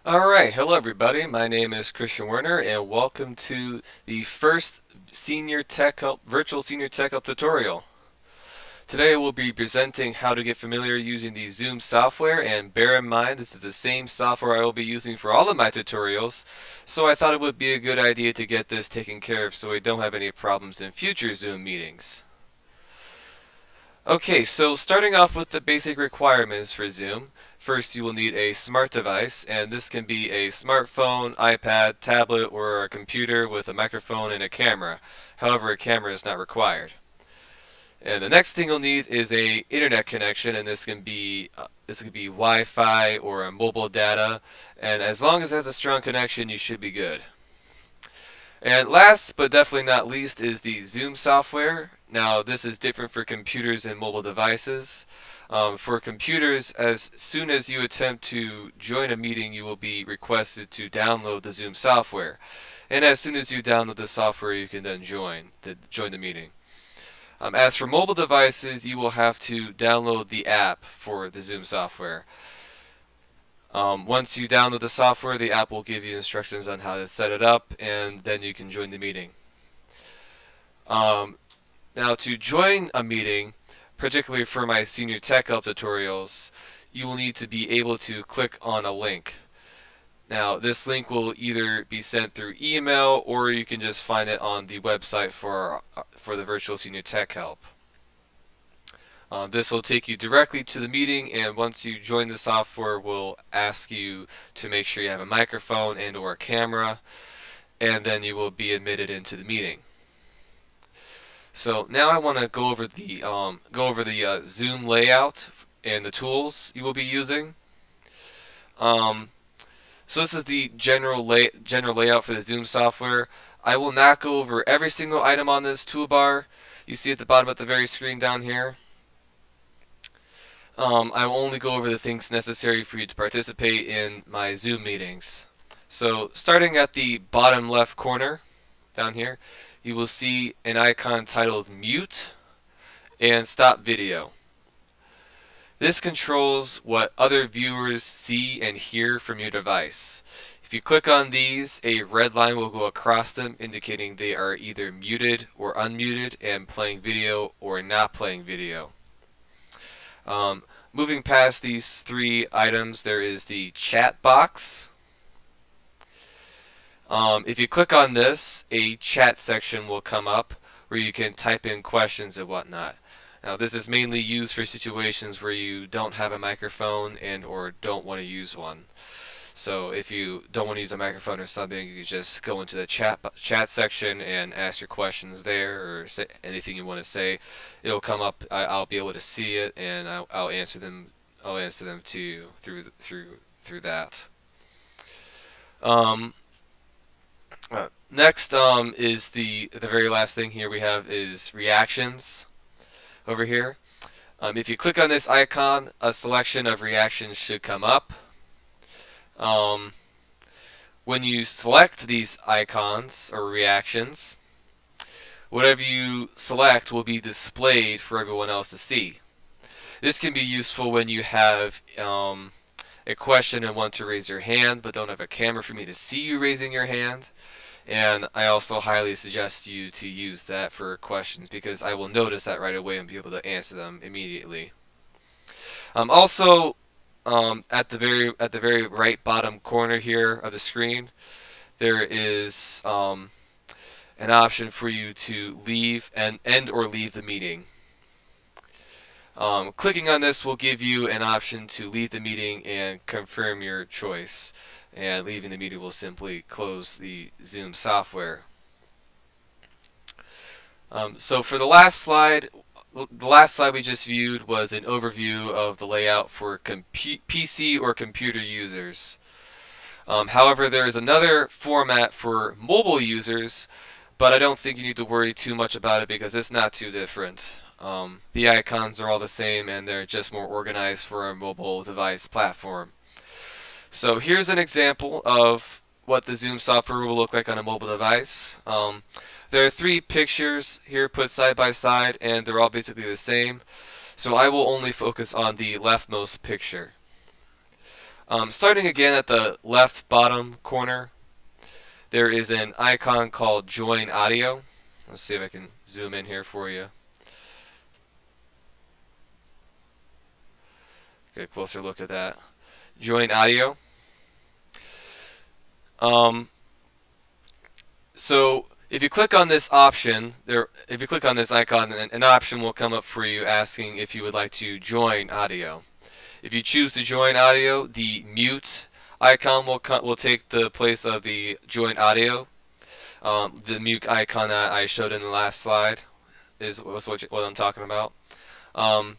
Alright, hello everybody. My name is Christian Werner and welcome to the first virtual senior tech help tutorial. Today we'll be presenting how to get familiar using the Zoom software, and bear in mind this is the same software I will be using for all of my tutorials, so I thought it would be a good idea to get this taken care of so we don't have any problems in future Zoom meetings. Okay, so starting off with the basic requirements for Zoom. First, you will need a smart device, and this can be a smartphone, iPad, tablet, or a computer with a microphone and a camera. However, a camera is not required. And the next thing you'll need is a internet connection, and this could be Wi-Fi or a mobile data. And as long as it has a strong connection, you should be good. And last but definitely not least is the Zoom software. Now, this is different for computers and mobile devices. For computers, as soon as you attempt to join a meeting, you will be requested to download the Zoom software. And as soon as you download the software, you can then join the meeting. As for mobile devices, you will have to download the app for the Zoom software. Once you download the software, the app will give you instructions on how to set it up, and then you can join the meeting. Now, to join a meeting, particularly for my senior tech help tutorials, you will need to be able to click on a link. Now, this link will either be sent through email, or you can just find it on the website for the virtual senior tech help. This will take you directly to the meeting, and once you join the software, will ask you to make sure you have a microphone and or a camera, and then you will be admitted into the meeting. So now I want to go over the Zoom layout and the tools you will be using. So this is the general layout for the Zoom software. I will not go over every single item on this toolbar. You see at the bottom of the very screen down here. I will only go over the things necessary for you to participate in my Zoom meetings. So starting at the bottom left corner down here, you will see an icon titled Mute and Stop Video. This controls what other viewers see and hear from your device. If you click on these, a red line will go across them indicating they are either muted or unmuted and playing video or not playing video. Moving past these three items, there is the chat box. If you click on this, a chat section will come up where you can type in questions and whatnot. Now, this is mainly used for situations where you don't have a microphone and or don't want to use one. So if you don't want to use a microphone or something, you can just go into the chat section and ask your questions there, or say anything you want to say. It'll come up. I'll be able to see it, and I'll answer them. I'll answer them to you through that. Next is the very last thing here we have is reactions over here. If you click on this icon, a selection of reactions should come up. When you select these icons or reactions, whatever you select will be displayed for everyone else to see. This can be useful when you have a question and want to raise your hand but don't have a camera for me to see you raising your hand. And I also highly suggest you to use that for questions because I will notice that right away and be able to answer them immediately. Also, at the very right bottom corner here of the screen, there is an option for you to leave and end or leave the meeting. Clicking on this will give you an option to leave the meeting and confirm your choice. And leaving the meeting will simply close the Zoom software. So for the last slide we just viewed was an overview of the layout for PC or computer users. However, there is another format for mobile users, but I don't think you need to worry too much about it because it's not too different. The icons are all the same and they're just more organized for a mobile device platform. So here's an example of what the Zoom software will look like on a mobile device. There are three pictures here put side by side and they're all basically the same. So I will only focus on the leftmost picture. Starting again at the left bottom corner, there is an icon called Join Audio. Let's see if I can zoom in here for you. Get a closer look at that. Join Audio. Um, so if you click on this option, if you click on this icon, an option will come up for you asking if you would like to join audio. If you choose to join audio, the mute icon will take the place of the join audio. The mute icon that I showed in the last slide was what I'm talking about. Um,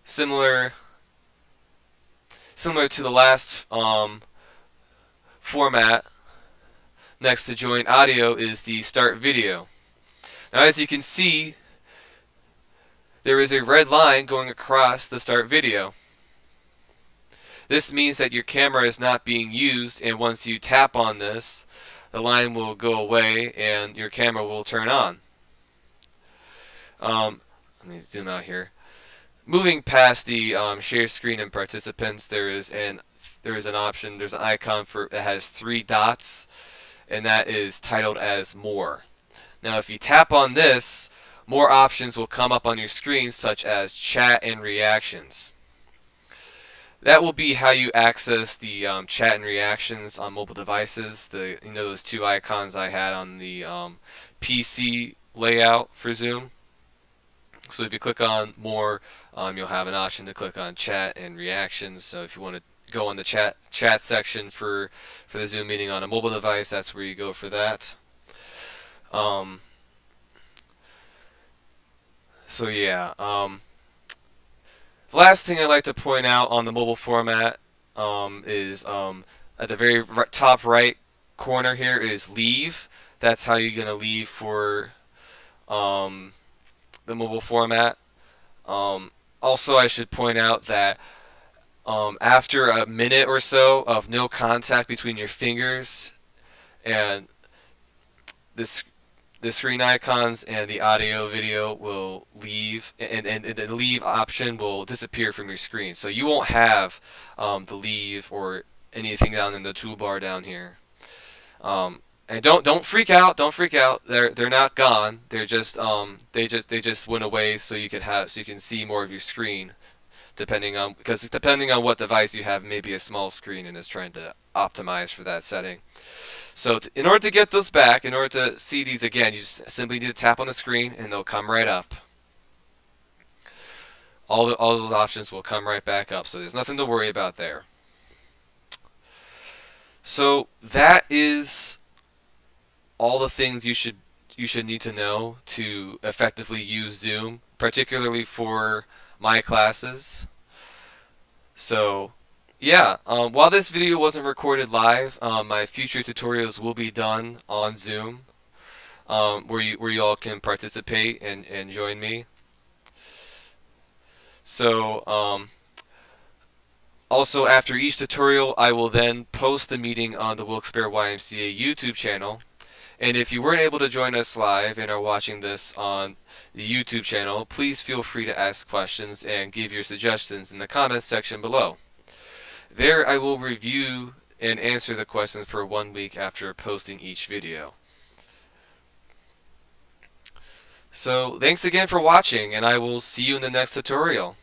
similar similar to the last format, next to join audio is the start video. Now, as you can see, there is a red line going across the start video. This means that your camera is not being used, and once you tap on this, the line will go away and your camera will turn on. Let me zoom out here. Moving past the share screen and participants, there is an option. There's an icon that has 3 dots, and that is titled as More. Now, if you tap on this, more options will come up on your screen, such as chat and reactions. That will be how you access the chat and reactions on mobile devices. Those 2 icons I had on the PC layout for Zoom. So if you click on More, you'll have an option to click on Chat and Reactions. So if you want to go on the chat section for the Zoom meeting on a mobile device, that's where you go for that. So yeah. The last thing I'd like to point out on the mobile format is at the very top right corner here is leave. That's how you're going to leave for the mobile format. Also, I should point out that after a minute or so of no contact between your fingers and the screen icons and the audio video will leave, and the leave option will disappear from your screen. So you won't have the leave or anything down in the toolbar down here. And don't freak out. Don't freak out. They're not gone. They're just they just went away so you can see more of your screen, depending on what device you have. Maybe a small screen and is trying to optimize for that setting. So in order to get those back, in order to see these again, you just simply need to tap on the screen and they'll come right up. All those options will come right back up. So there's nothing to worry about there. So that is all the things you should need to know to effectively use Zoom, particularly for my classes. So yeah, while this video wasn't recorded live, my future tutorials will be done on Zoom, where you all can participate and join me. So also after each tutorial, I will then post the meeting on the Wilkes-Barre YMCA YouTube channel. And if you weren't able to join us live and are watching this on the YouTube channel, please feel free to ask questions and give your suggestions in the comments section below. There I will review and answer the questions for 1 week after posting each video. So thanks again for watching, and I will see you in the next tutorial.